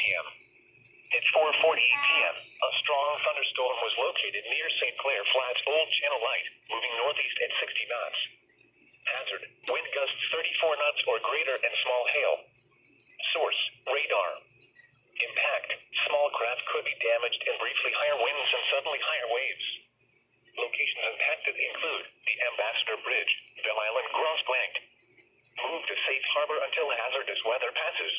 p.m. At 4:48 p.m., a strong thunderstorm was located near St. Clair Flats Old Channel Light, moving northeast at 60 knots. Hazard, wind gusts 34 knots or greater and small hail. Source, radar. Impact, small craft could be damaged and briefly higher winds and suddenly higher waves. Locations impacted include the Ambassador Bridge, Belle Island Grosse Blank. Move to safe harbor until hazardous weather passes.